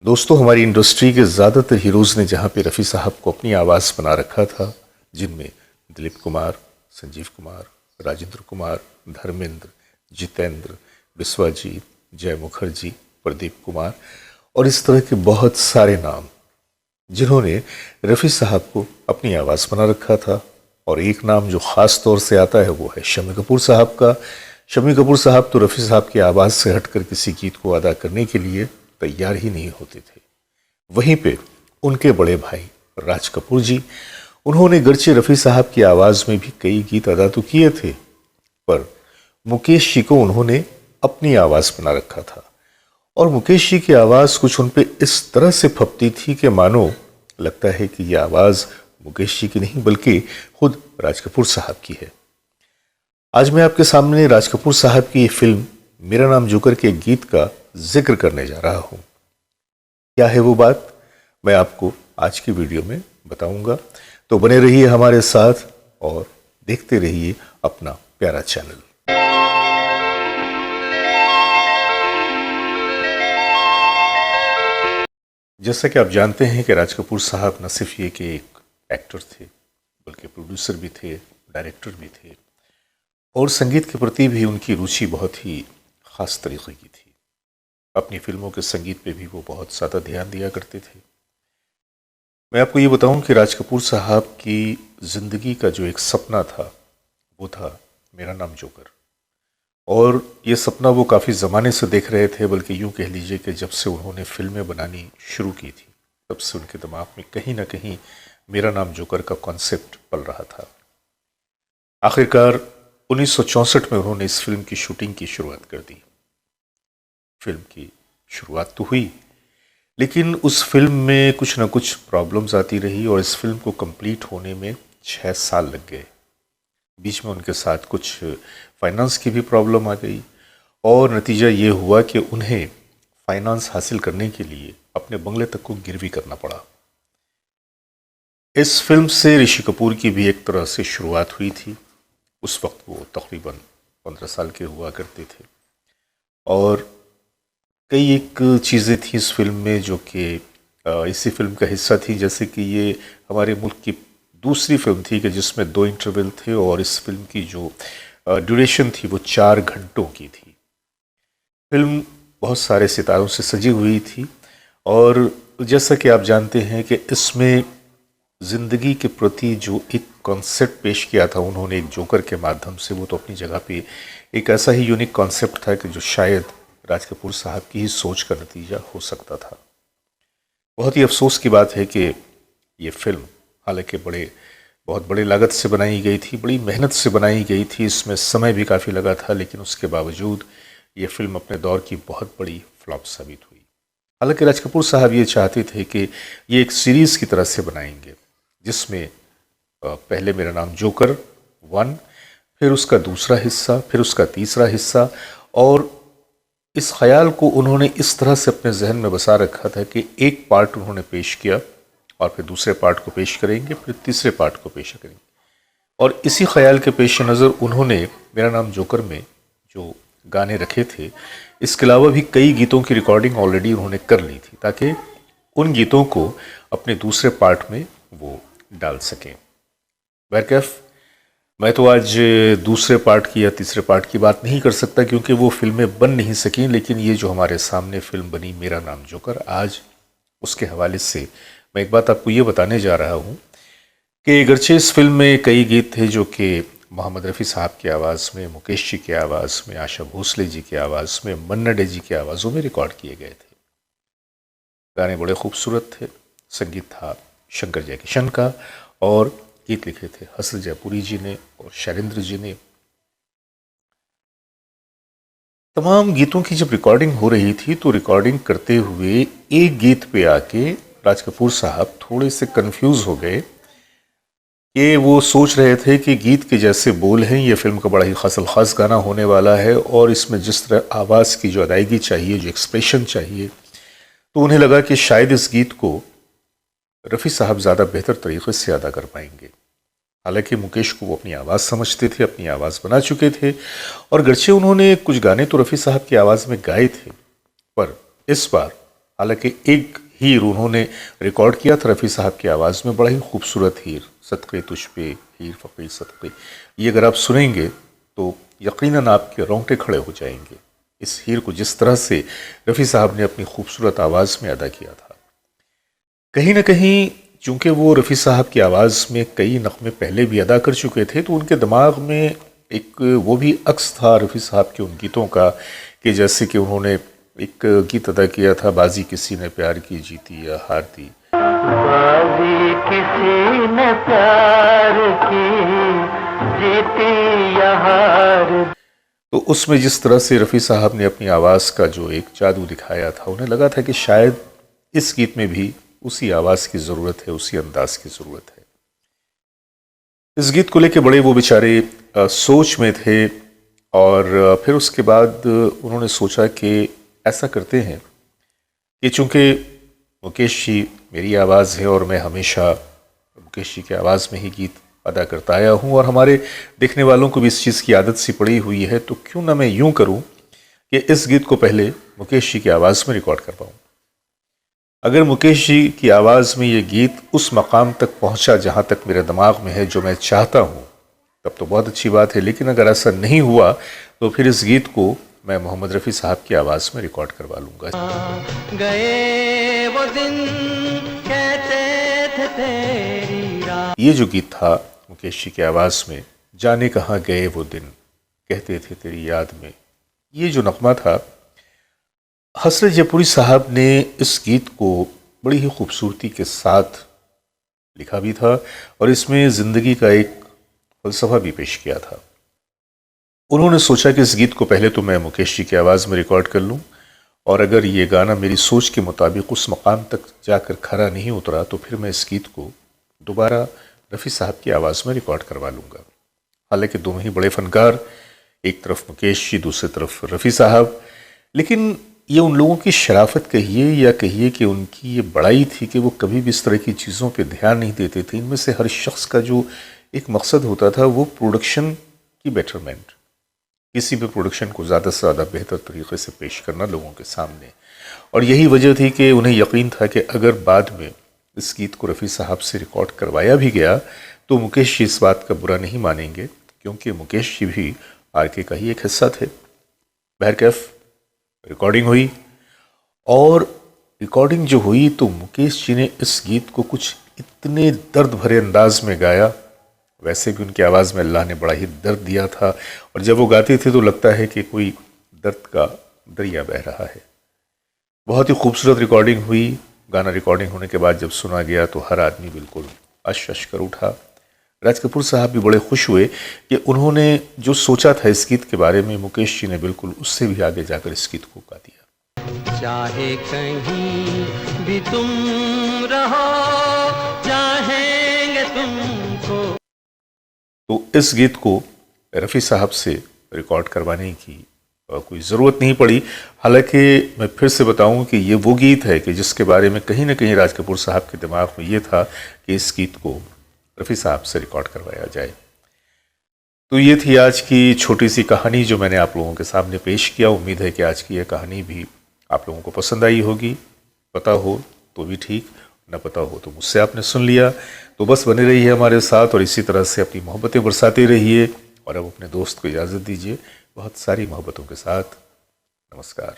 दोस्तों, हमारी इंडस्ट्री के ज़्यादातर हीरोज़ ने जहाँ पे रफ़ी साहब को अपनी आवाज़ बना रखा था, जिनमें दिलीप कुमार, संजीव कुमार, राजेंद्र कुमार, धर्मेंद्र, जितेंद्र, बिस्वाजीत, जय मुखर्जी, प्रदीप कुमार और इस तरह के बहुत सारे नाम, जिन्होंने रफ़ी साहब को अपनी आवाज़ बना रखा था। और एक नाम जो ख़ास तौर से आता है वो है शम्मी कपूर साहब का। शम्मी कपूर साहब तो रफ़ी साहब की आवाज़ से हटकर किसी गीत को अदा करने के लिए तैयार ही नहीं होते थे। वहीं पे उनके बड़े भाई राज कपूर जी, उन्होंने गर्चे रफ़ी साहब की आवाज़ में भी कई गीत अदा तो किए थे, पर मुकेश जी को उन्होंने अपनी आवाज़ बना रखा था। और मुकेश जी की आवाज़ कुछ उन पे इस तरह से फपती थी कि मानो लगता है कि यह आवाज़ मुकेश जी की नहीं बल्कि खुद राज कपूर साहब की है। आज मैं आपके सामने राज कपूर साहब की फिल्म मेरा नाम जोकर के गीत का जिक्र करने जा रहा हूं। क्या है वो बात, मैं आपको आज की वीडियो में बताऊंगा। तो बने रहिए हमारे साथ और देखते रहिए अपना प्यारा चैनल। जैसा कि आप जानते हैं कि राज कपूर साहब न सिर्फ ये कि एक एक्टर थे, बल्कि प्रोड्यूसर भी थे, डायरेक्टर भी थे और संगीत के प्रति भी उनकी रुचि बहुत ही ख़ास तरीके की थी। अपनी फिल्मों के संगीत पे भी वो बहुत ज़्यादा ध्यान दिया करते थे। मैं आपको ये बताऊं कि राज कपूर साहब की ज़िंदगी का जो एक सपना था वो था मेरा नाम जोकर। और ये सपना वो काफ़ी ज़माने से देख रहे थे, बल्कि यूँ कह लीजिए कि जब से उन्होंने फिल्में बनानी शुरू की थी तब से उनके दिमाग में कहीं ना कहीं मेरा नाम जोकर का कॉन्सेप्ट पल रहा था। आखिरकार 1964 में उन्होंने इस फिल्म की शूटिंग की शुरुआत कर दी। फिल्म की शुरुआत तो हुई, लेकिन उस फिल्म में कुछ ना कुछ प्रॉब्लम्स आती रही और इस फिल्म को कंप्लीट होने में 6 साल लग गए। बीच में उनके साथ कुछ फाइनेंस की भी प्रॉब्लम आ गई और नतीजा ये हुआ कि उन्हें फाइनेंस हासिल करने के लिए अपने बंगले तक को गिरवी करना पड़ा। इस फिल्म से ऋषि कपूर की भी एक तरह से शुरुआत हुई थी। उस वक्त वो तकरीबन 15 साल के हुआ करते थे और कई एक चीज़ें थी इस फिल्म में जो कि इसी फिल्म का हिस्सा थी। जैसे कि ये हमारे मुल्क की दूसरी फिल्म थी कि जिसमें 2 इंटरवल थे और इस फिल्म की जो ड्यूरेशन थी वो 4 घंटों की थी। फिल्म बहुत सारे सितारों से सजी हुई थी और जैसा कि आप जानते हैं कि इसमें ज़िंदगी के प्रति जो एक कॉन्सेप्ट पेश किया था उन्होंने एक जोकर के माध्यम से, वो तो अपनी जगह पे एक ऐसा ही यूनिक कॉन्सेप्ट था कि जो शायद राज कपूर साहब की ही सोच का नतीजा हो सकता था। बहुत ही अफसोस की बात है कि ये फिल्म हालांकि बहुत बड़े लागत से बनाई गई थी, बड़ी मेहनत से बनाई गई थी, इसमें समय भी काफ़ी लगा था, लेकिन उसके बावजूद ये फिल्म अपने दौर की बहुत बड़ी फ्लॉप साबित हुई। हालांकि राज कपूर साहब ये चाहते थे कि ये एक सीरीज़ की तरह से बनाएंगे, जिसमें पहले मेरा नाम जोकर 1, फिर उसका दूसरा हिस्सा, फिर उसका तीसरा हिस्सा, और इस ख्याल को उन्होंने इस तरह से अपने जहन में बसा रखा था कि एक पार्ट उन्होंने पेश किया और फिर दूसरे पार्ट को पेश करेंगे, फिर तीसरे पार्ट को पेश करेंगे। और इसी ख्याल के पेश नज़र उन्होंने मेरा नाम जोकर में जो गाने रखे थे, इसके अलावा भी कई गीतों की रिकॉर्डिंग ऑलरेडी उन्होंने कर ली थी ताकि उन गीतों को अपने दूसरे पार्ट में वो डाल सकें। बहरकैफ मैं तो आज दूसरे पार्ट की या तीसरे पार्ट की बात नहीं कर सकता क्योंकि वो फिल्में बन नहीं सकीं, लेकिन ये जो हमारे सामने फिल्म बनी मेरा नाम जोकर, आज उसके हवाले से मैं एक बात आपको ये बताने जा रहा हूँ कि अगरचे इस फिल्म में कई गीत थे जो कि मोहम्मद रफ़ी साहब की आवाज़ में, मुकेश जी की आवाज़ में, आशा भोसले जी की आवाज़ में, मन्ना डे जी की आवाज़ों में रिकॉर्ड किए गए थे। गाने बड़े खूबसूरत थे, संगीत था शंकर जयकिशन का और गीत लिखे थे हसन जयपुरी जी ने और शैलेंद्र जी ने। तमाम गीतों की जब रिकॉर्डिंग हो रही थी तो रिकॉर्डिंग करते हुए एक गीत पे आके राज कपूर साहब थोड़े से कंफ्यूज हो गए कि वो सोच रहे थे कि गीत के जैसे बोल हैं, ये फिल्म का बड़ा ही ख़ास गाना होने वाला है और इसमें जिस तरह आवाज़ की जो अदायगी चाहिए, जो एक्सप्रेशन चाहिए, तो उन्हें लगा कि शायद इस गीत को रफ़ी साहब ज़्यादा बेहतर तरीके से अदा कर पाएंगे। हालांकि मुकेश को वो अपनी आवाज़ समझते थे, अपनी आवाज़ बना चुके थे और गर्चे उन्होंने कुछ गाने तो रफ़ी साहब की आवाज़ में गाए थे, पर इस बार हालांकि एक हीर उन्होंने रिकॉर्ड किया था रफ़ी साहब की आवाज़ में, बड़ा ही खूबसूरत हीर, सदक़े तुझ पे हीर फ़कीर सदक़े। ये अगर आप सुनेंगे तो यकीनन आपके रोंगटे खड़े हो जाएंगे। इस हीर को जिस तरह से रफ़ी साहब ने अपनी खूबसूरत आवाज़ में अदा किया था, कहीं ना कहीं चूंकि वो रफ़ी साहब की आवाज़ में कई नग़मे पहले भी अदा कर चुके थे, तो उनके दिमाग में एक वो भी अक्स था रफ़ी साहब के उन गीतों का, कि जैसे कि उन्होंने एक गीत अदा किया था, बाजी किसी ने प्यार की जीती या हार दी, बाजी किसी ने प्यार की जीती या हार। तो उसमें जिस तरह से रफ़ी साहब ने अपनी आवाज़ का जो एक जादू दिखाया था, उन्हें लगा था कि शायद इस गीत में भी उसी आवाज़ की ज़रूरत है, उसी अंदाज की ज़रूरत है। इस गीत को लेके बड़े वो बेचारे सोच में थे, और फिर उसके बाद उन्होंने सोचा कि ऐसा करते हैं कि चूँकि मुकेश जी मेरी आवाज़ है और मैं हमेशा मुकेश जी की आवाज़ में ही गीत अदा करता आया हूँ, और हमारे देखने वालों को भी इस चीज़ की आदत सी पड़ी हुई है, तो क्यों ना मैं यूँ करूँ कि इस गीत को पहले मुकेश जी की आवाज़ में रिकॉर्ड कर पाऊँ। अगर मुकेश जी की आवाज़ में ये गीत उस मकाम तक पहुँचा जहाँ तक मेरे दिमाग में है, जो मैं चाहता हूँ, तब तो बहुत अच्छी बात है। लेकिन अगर ऐसा नहीं हुआ तो फिर इस गीत को मैं मोहम्मद रफ़ी साहब की आवाज़ में रिकॉर्ड करवा लूँगा। गए वो दिन कहते थे तेरी रात। ये जो गीत था मुकेश जी की आवाज़ में, जाने कहाँ गए वो दिन कहते थे तेरी याद में, ये जो नगमा था, हसरत जयपुरी साहब ने इस गीत को बड़ी ही खूबसूरती के साथ लिखा भी था, और इसमें ज़िंदगी का एक फ़लसफ़ा भी पेश किया था। उन्होंने सोचा कि इस गीत को पहले तो मैं मुकेश जी की आवाज़ में रिकॉर्ड कर लूँ, और अगर ये गाना मेरी सोच के मुताबिक उस मकाम तक जाकर खरा नहीं उतरा तो फिर मैं इस गीत को दोबारा रफ़ी साहब की आवाज़ में रिकॉर्ड करवा लूँगा। हालांकि दोनों ही बड़े फ़नकार, एक तरफ मुकेश जी, दूसरी तरफ रफ़ी साहब, लेकिन ये उन लोगों की शराफत कहिए या कहिए कि उनकी ये बड़ाई थी कि वो कभी भी इस तरह की चीज़ों पे ध्यान नहीं देते थे। इनमें से हर शख्स का जो एक मकसद होता था वो प्रोडक्शन की बेटरमेंट, किसी भी प्रोडक्शन को ज़्यादा से ज़्यादा बेहतर तरीके से पेश करना लोगों के सामने। और यही वजह थी कि उन्हें यकीन था कि अगर बाद में इस गीत को रफ़ी साहब से रिकॉर्ड करवाया भी गया तो मुकेश जी इस बात का बुरा नहीं मानेंगे, क्योंकि मुकेश जी भी आरके का ही एक हिस्सा थे। बहरकैफ रिकॉर्डिंग हुई, और रिकॉर्डिंग जो हुई तो मुकेश जी ने इस गीत को कुछ इतने दर्द भरे अंदाज में गाया, वैसे भी उनकी आवाज़ में अल्लाह ने बड़ा ही दर्द दिया था, और जब वो गाते थे तो लगता है कि कोई दर्द का दरिया बह रहा है। बहुत ही खूबसूरत रिकॉर्डिंग हुई। गाना रिकॉर्डिंग होने के बाद जब सुना गया तो हर आदमी बिल्कुल अश अश कर उठा। राज कपूर साहब भी बड़े खुश हुए कि उन्होंने जो सोचा था इस गीत के बारे में, मुकेश जी ने बिल्कुल उससे भी आगे जाकर इस गीत को गा दिया। चाहे कहीं भी तुम रहो, चाहेंगे तुमको। तो इस गीत को रफ़ी साहब से रिकॉर्ड करवाने की कोई ज़रूरत नहीं पड़ी। हालांकि मैं फिर से बताऊं कि ये वो गीत है कि जिसके बारे में कहीं ना कहीं राज कपूर साहब के दिमाग में ये था कि इस गीत को रफ़ी साहब से रिकॉर्ड करवाया जाए। तो ये थी आज की छोटी सी कहानी जो मैंने आप लोगों के सामने पेश किया। उम्मीद है कि आज की यह कहानी भी आप लोगों को पसंद आई होगी। पता हो तो भी ठीक, न पता हो तो मुझसे आपने सुन लिया। तो बस बने रहिए हमारे साथ और इसी तरह से अपनी मोहब्बतें बरसाते रहिए। और अब अपने दोस्त को इजाज़त दीजिए बहुत सारी मोहब्बतों के साथ। नमस्कार।